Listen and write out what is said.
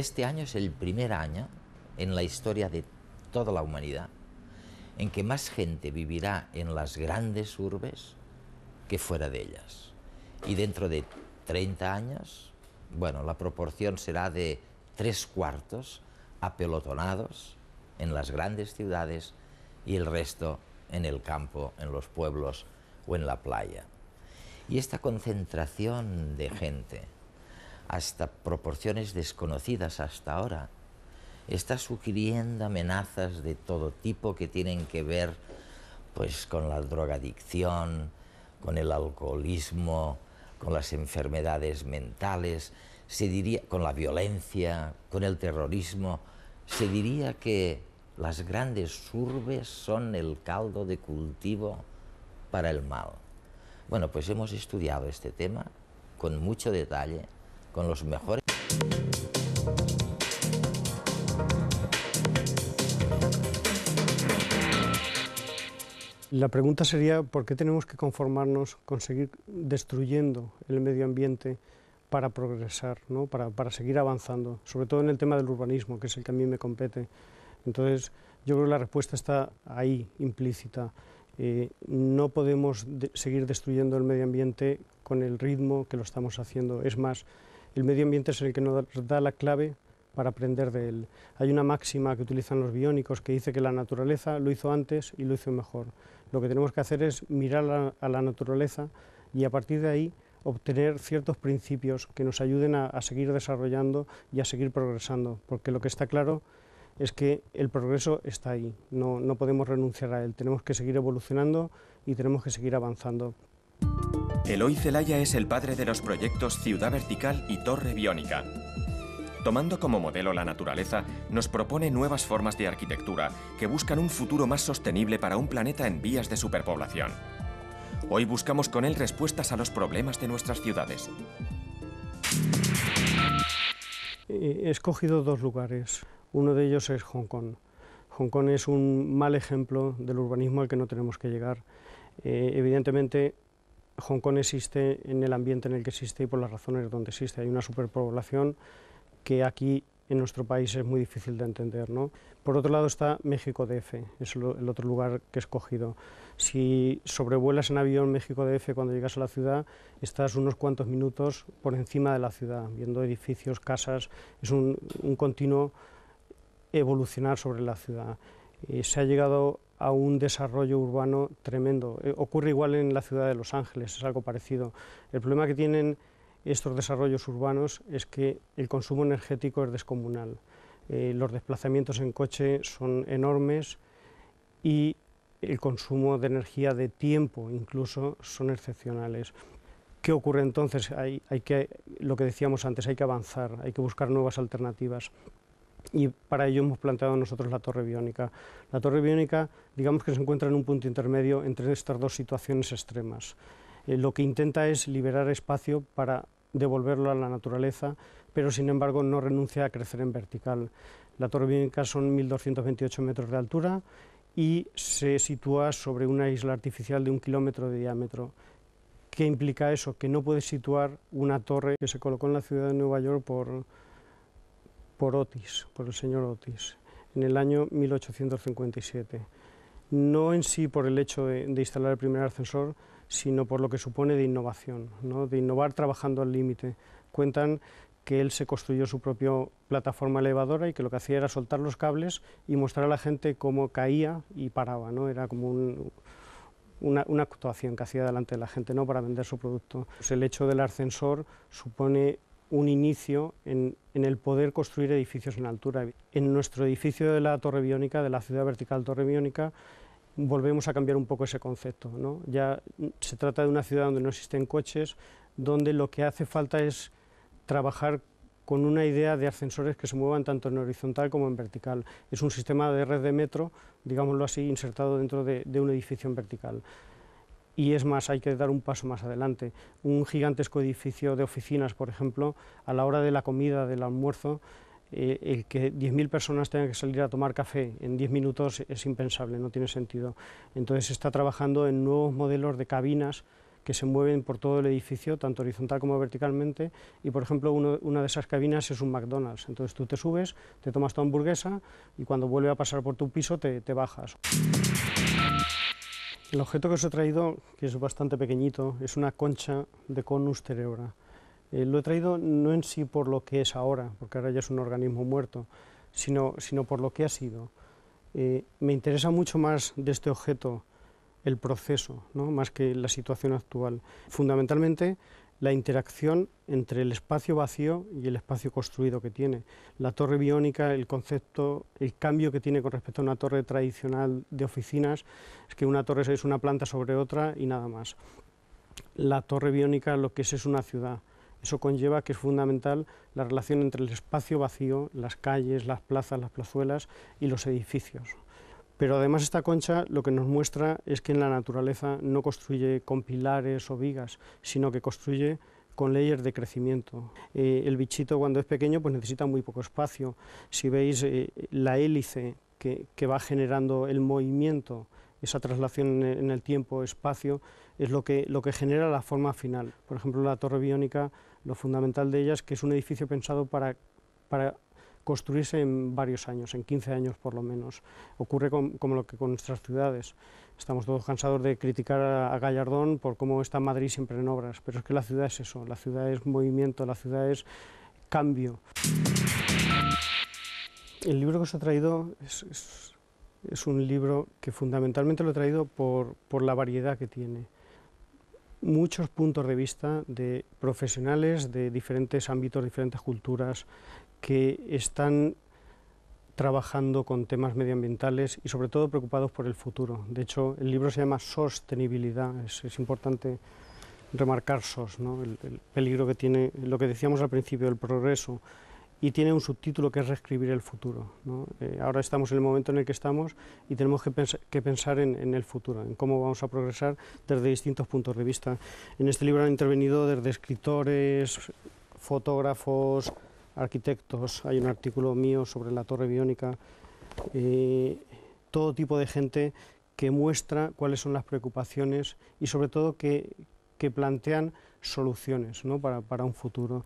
Este año es el primer año en la historia de toda la humanidad en que más gente vivirá en las grandes urbes que fuera de ellas. Y dentro de 30 años, bueno, la proporción será de 3/4 apelotonados en las grandes ciudades y el resto en el campo, en los pueblos o en la playa. Y esta concentración de gente, hasta proporciones desconocidas hasta ahora, está sugiriendo amenazas de todo tipo que tienen que ver pues, con la drogadicción, con el alcoholismo, con las enfermedades mentales, se diría, con la violencia, con el terrorismo. Se diría que las grandes urbes son el caldo de cultivo para el mal. Bueno, pues hemos estudiado este tema con mucho detalle, con los mejores. La pregunta sería, ¿por qué tenemos que conformarnos con seguir destruyendo el medio ambiente para progresar, ¿no? para seguir avanzando? Sobre todo en el tema del urbanismo, que es el que a mí me compete. Entonces, yo creo que la respuesta está ahí, implícita. No podemos seguir destruyendo el medio ambiente con el ritmo que lo estamos haciendo. Es más, el medio ambiente es el que nos da la clave para aprender de él. Hay una máxima que utilizan los biónicos que dice que la naturaleza lo hizo antes y lo hizo mejor. Lo que tenemos que hacer es mirar a la naturaleza y a partir de ahí obtener ciertos principios que nos ayuden a seguir desarrollando y a seguir progresando, porque lo que está claro es que el progreso está ahí, no podemos renunciar a él, tenemos que seguir evolucionando y tenemos que seguir avanzando. Eloy Zelaya es el padre de los proyectos Ciudad Vertical y Torre Biónica. Tomando como modelo la naturaleza, nos propone nuevas formas de arquitectura que buscan un futuro más sostenible para un planeta en vías de superpoblación. Hoy buscamos con él respuestas a los problemas de nuestras ciudades. He escogido dos lugares. Uno de ellos es Hong Kong. Hong Kong es un mal ejemplo del urbanismo al que no tenemos que llegar. Evidentemente, Hong Kong existe en el ambiente en el que existe y por las razones donde existe. Hay una superpoblación que aquí en nuestro país es muy difícil de entender, ¿no? Por otro lado está México DF, es el otro lugar que he escogido. Si sobrevuelas en avión México DF cuando llegas a la ciudad, estás unos cuantos minutos por encima de la ciudad, viendo edificios, casas, es un continuo evolucionar sobre la ciudad. Se ha llegado a un desarrollo urbano tremendo. Ocurre igual en la ciudad de Los Ángeles, es algo parecido. El problema que tienen estos desarrollos urbanos es que el consumo energético es descomunal. Los desplazamientos en coche son enormes y el consumo de energía, de tiempo incluso, son excepcionales. ¿Qué ocurre entonces? Lo que decíamos antes, hay que avanzar, hay que buscar nuevas alternativas. Y para ello hemos planteado nosotros la Torre Biónica. La Torre Biónica, digamos que se encuentra en un punto intermedio entre estas dos situaciones extremas. Lo que intenta es liberar espacio para devolverlo a la naturaleza, pero sin embargo no renuncia a crecer en vertical. La Torre Biónica son 1.228 metros de altura y se sitúa sobre una isla artificial de 1 kilómetro de diámetro. ¿Qué implica eso? Que no puedes situar una torre que se colocó en la ciudad de Nueva York por Otis, por el señor Otis, en el año 1857. No en sí por el hecho de instalar el primer ascensor, sino por lo que supone de innovación, ¿no? De innovar trabajando al límite. Cuentan que él se construyó su propia plataforma elevadora y que lo que hacía era soltar los cables y mostrar a la gente cómo caía y paraba, ¿no? Era como una actuación que hacía delante de la gente, ¿no? Para vender su producto. Pues el hecho del ascensor supone un inicio en el poder construir edificios en altura. En nuestro edificio de la Torre Biónica, de la Ciudad Vertical Torre Biónica, volvemos a cambiar un poco ese concepto, ¿no? Ya se trata de una ciudad donde no existen coches, donde lo que hace falta es trabajar con una idea de ascensores que se muevan tanto en horizontal como en vertical. Es un sistema de red de metro, digámoslo así, insertado dentro de un edificio en vertical. Y es más, hay que dar un paso más adelante. Un gigantesco edificio de oficinas, por ejemplo, a la hora de la comida, del almuerzo, el que 10.000 personas tengan que salir a tomar café en 10 minutos es impensable, no tiene sentido. Entonces se está trabajando en nuevos modelos de cabinas que se mueven por todo el edificio, tanto horizontal como verticalmente, y por ejemplo una de esas cabinas es un McDonald's, entonces tú te subes, te tomas tu hamburguesa y cuando vuelve a pasar por tu piso te bajas. El objeto que os he traído, que es bastante pequeñito, es una concha de Conus terebra. Lo he traído no en sí por lo que es ahora, porque ahora ya es un organismo muerto, sino por lo que ha sido. Me interesa mucho más de este objeto el proceso, ¿no?, más que la situación actual. Fundamentalmente, la interacción entre el espacio vacío y el espacio construido que tiene. La torre biónica, el concepto, el cambio que tiene con respecto a una torre tradicional de oficinas, es que una torre es una planta sobre otra y nada más. La torre biónica lo que es una ciudad. Eso conlleva que es fundamental la relación entre el espacio vacío, las calles, las plazas, las plazuelas y los edificios. Pero además esta concha lo que nos muestra es que en la naturaleza no construye con pilares o vigas, sino que construye con layers de crecimiento. El bichito cuando es pequeño pues necesita muy poco espacio. Si veis la hélice que va generando el movimiento, esa traslación en el tiempo-espacio, es lo que genera la forma final. Por ejemplo, la torre biónica, lo fundamental de ella es que es un edificio pensado para construirse en varios años, en 15 años por lo menos. Ocurre como lo que con nuestras ciudades. Estamos todos cansados de criticar a Gallardón por cómo está Madrid siempre en obras, pero es que la ciudad es eso, la ciudad es movimiento, la ciudad es cambio. El libro que os he traído es un libro que fundamentalmente lo he traído por la variedad que tiene. Muchos puntos de vista de profesionales de diferentes ámbitos, diferentes culturas, que están trabajando con temas medioambientales y sobre todo preocupados por el futuro. De hecho, el libro se llama Sostenibilidad, es importante remarcar SOS, ¿no?, el peligro que tiene, lo que decíamos al principio, el progreso, y tiene un subtítulo que es Reescribir el futuro, ¿no? Ahora estamos en el momento en el que estamos y tenemos que pensar en el futuro, en cómo vamos a progresar desde distintos puntos de vista. En este libro han intervenido desde escritores, fotógrafos, arquitectos, hay un artículo mío sobre la torre biónica, todo tipo de gente que muestra cuáles son las preocupaciones y sobre todo que plantean soluciones, ¿no?, para un futuro.